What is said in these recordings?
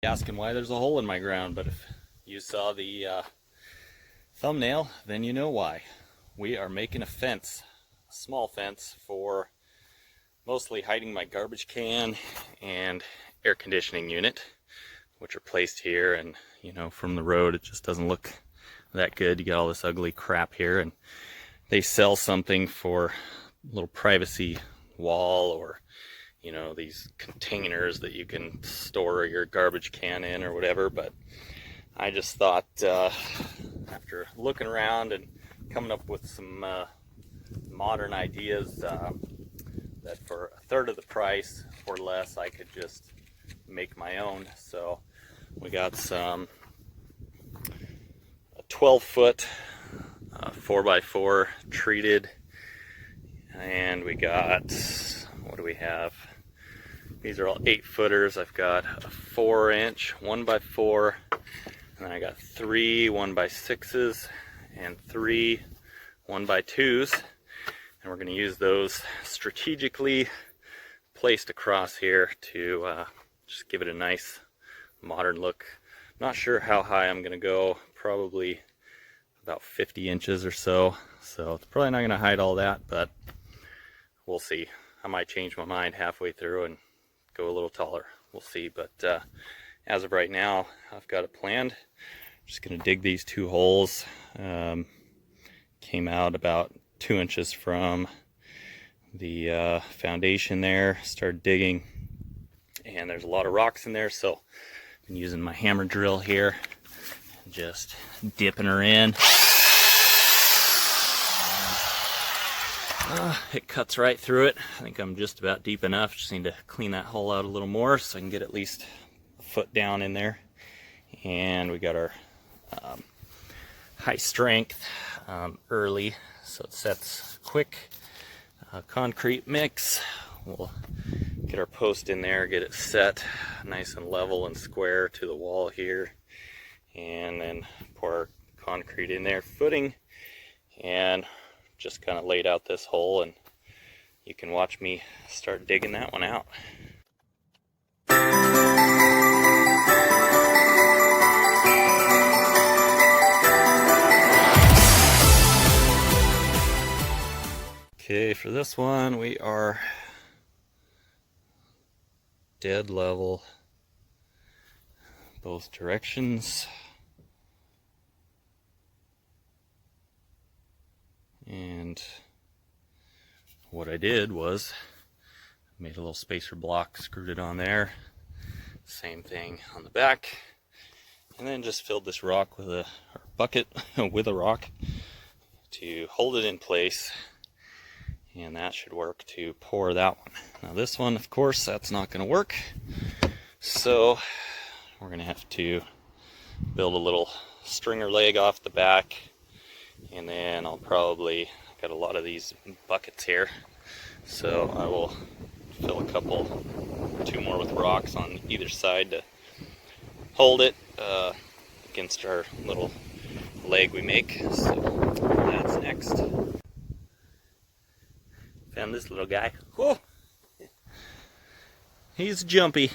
Asking why there's a hole in my ground, but if you saw the thumbnail, then you know why. We are making a fence, a small fence, for mostly hiding my garbage can and air conditioning unit, which are placed here, and you know, from the road it just doesn't look that good. You got all this ugly crap here, and they sell something for a little privacy wall, or you know, these containers that you can store your garbage can in or whatever. But I just thought, after looking around and coming up with some modern ideas, that for a third of the price or less I could just make my own. So we got a 12-foot 4x4 treated, and we got, what do we have? These are all 8-footers. I've got a 4-inch 1x4, and then I got 3 1x6s and 3 1x2s, and we're going to use those strategically placed across here to just give it a nice modern look. Not sure how high I'm going to go, probably about 50 inches or so, so it's probably not going to hide all that, but we'll see. I might change my mind halfway through and go a little taller. We'll see. But as of right now, I've got it planned. I'm just going to dig these 2 holes. Came out about 2 inches from the foundation there. Started digging, and there's a lot of rocks in there, so I've been using my hammer drill here, just dipping her in. It cuts right through it. I think I'm just about deep enough. Just need to clean that hole out a little more so I can get at least a foot down in there. And we got our high strength early, so it sets quick concrete mix. We'll get our post in there, get it set nice and level and square to the wall here, and then pour our concrete in there, footing, and just kind of laid out this hole, and you can watch me start digging that one out. Okay, for this one we are dead level both directions. And what I did was made a little spacer block, screwed it on there, same thing on the back, and then just filled this rock with a bucket with a rock to hold it in place, and that should work to pour that one. Now this one, of course, that's not going to work, so we're going to have to build a little stringer leg off the back. And then I'll probably, got a lot of these buckets here, so I will fill a couple, 2 more with rocks on either side to hold it against our little leg we make. So that's next. Found this little guy. Whoa! He's jumpy.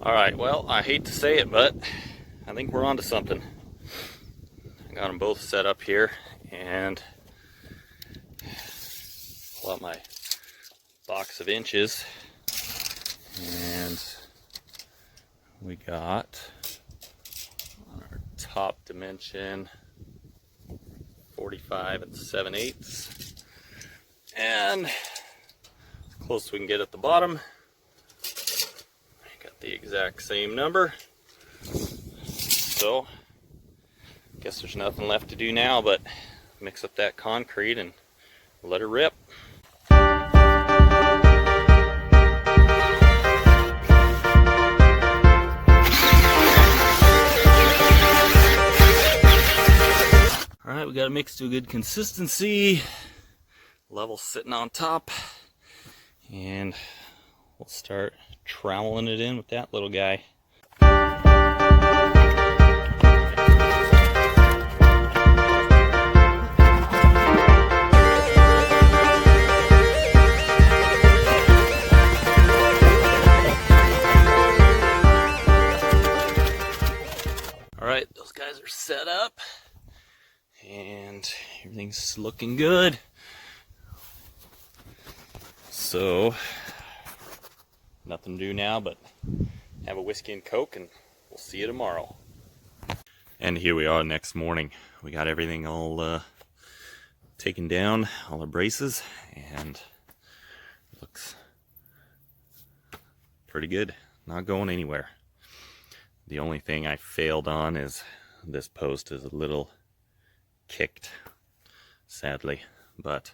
Alright, well, I hate to say it, but I think we're onto something. I got them both set up here, and pull out my box of inches. And we got on our top dimension 45 7/8, and as close as we can get at the bottom. Got the exact same number. So guess there's nothing left to do now but mix up that concrete and let it rip. Alright, we got it mixed to a good consistency. Level sitting on top. And we'll start troweling it in with that little guy. Alright, those guys are set up. And everything's looking good. So, nothing to do now but have a whiskey and Coke, and we'll see you tomorrow. And here we are next morning. We got everything all taken down, all our braces, and it looks pretty good. Not going anywhere. The only thing I failed on is this post is a little kicked, sadly, but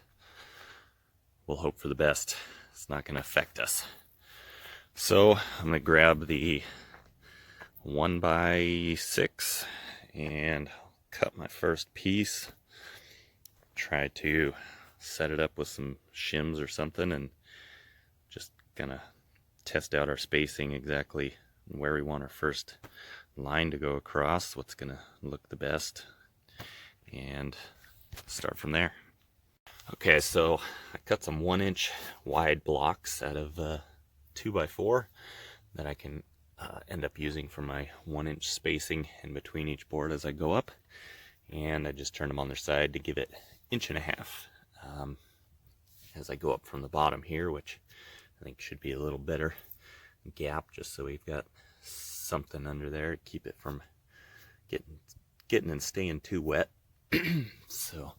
we'll hope for the best. It's not going to affect us. So I'm going to grab the 1x6 and cut my first piece. Try to set it up with some shims or something, and just gonna test out our spacing exactly where we want our first line to go across, what's going to look the best, and start from there. Okay, so I cut some 1-inch wide blocks out of 2x4 that I can end up using for my 1-inch spacing in between each board as I go up, and I just turn them on their side to give it 1.5 inches as I go up from the bottom here, which I think should be a little better gap, just so we've got something under there to keep it from getting and staying too wet. So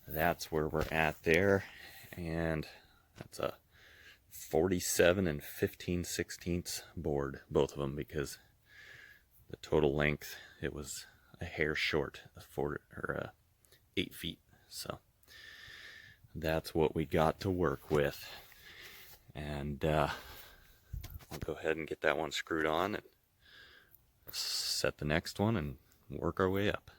that's where we're at there, and that's a 47 15/16 board, both of them, because the total length, it was a hair short of 8 feet. So that's what we got to work with, and I'll go ahead and get that one screwed on and set the next one and work our way up.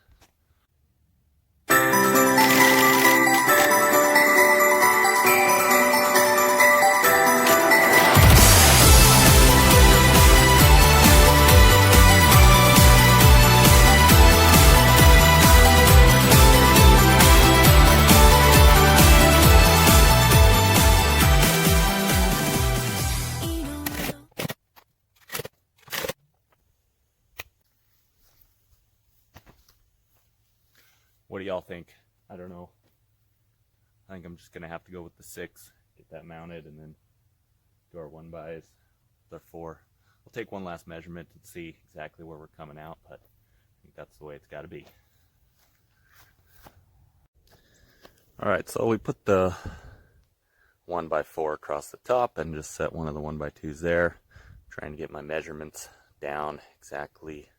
What do y'all think? I don't know. I think I'm just going to have to go with the 6, get that mounted, and then do our 1x's with our 4. We'll take one last measurement and see exactly where we're coming out, but I think that's the way it's got to be. Alright, so we put the 1x4 across the top and just set one of the 1x2s there. Trying to get my measurements down exactly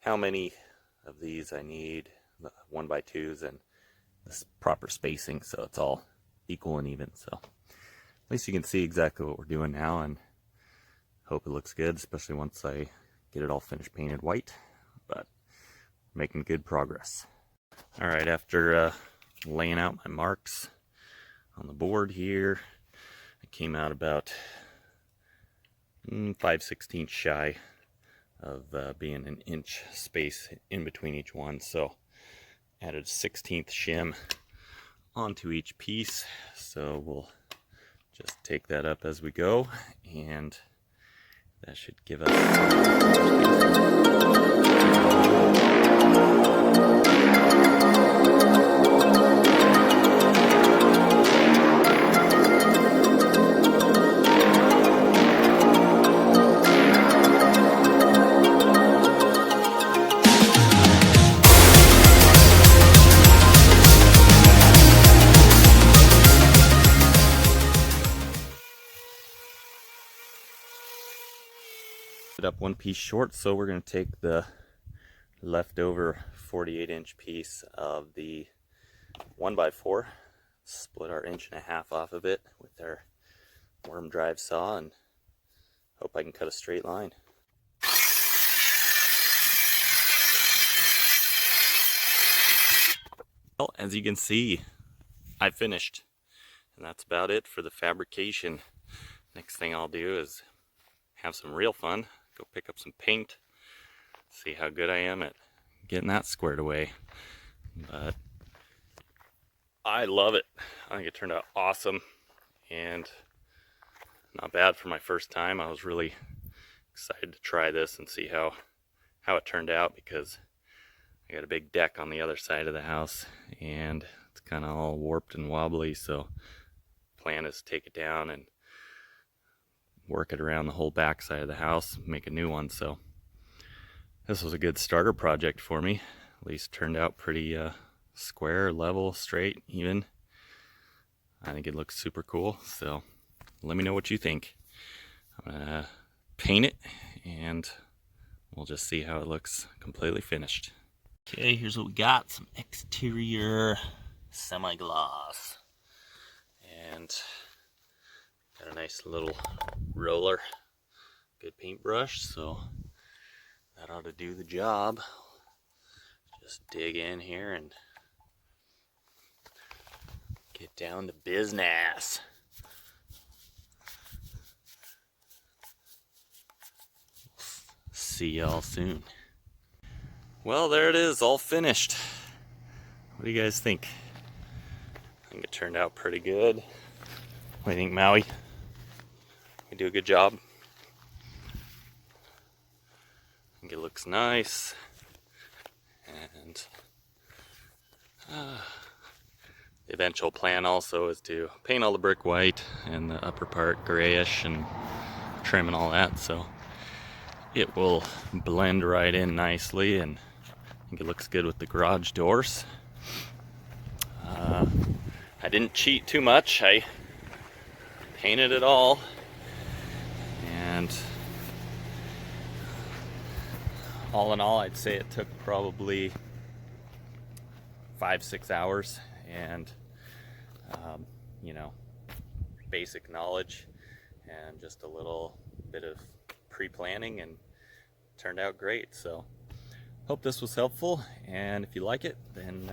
how many of these I need, the 1x2s, and this proper spacing so it's all equal and even. So at least you can see exactly what we're doing now, and hope it looks good, especially once I get it all finished painted white. But making good progress. Alright, after laying out my marks on the board here, I came out about 5/16 shy of being an inch space in between each one. So added a 1/16 shim onto each piece, so we'll just take that up as we go, and that should give us up one piece short, so we're going to take the leftover 48-inch piece of the 1x4, split our 1.5 off of it with our worm drive saw, and hope I can cut a straight line. Well, as you can see, I finished, and that's about it for the fabrication. Next thing I'll do is have some real fun, go pick up some paint, see how good I am at getting that squared away. But I love it. I think it turned out awesome and not bad for my first time. I was really excited to try this and see how it turned out, because I got a big deck on the other side of the house and it's kind of all warped and wobbly, so plan is to take it down and work it around the whole back side of the house, make a new one. So this was a good starter project for me. At least turned out pretty square, level, straight, even. I think it looks super cool, so let me know what you think. I'm gonna paint it and we'll just see how it looks completely finished. Okay, here's what we got. Some exterior semi-gloss. And got a nice little roller. Good paintbrush, so that ought to do the job. Just dig in here and get down to business. See y'all soon. Well, there it is, all finished. What do you guys think? I think it turned out pretty good. What do you think, Maui? We do a good job? I think it looks nice. And the eventual plan also is to paint all the brick white and the upper part grayish and trim and all that, so it will blend right in nicely, and I think it looks good with the garage doors. I didn't cheat too much. I painted it all, and all in all, I'd say it took probably 5-6 hours, and you know, basic knowledge and just a little bit of pre-planning, and turned out great. So hope this was helpful, and if you like it, then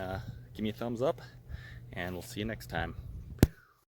give me a thumbs up, and we'll see you next time.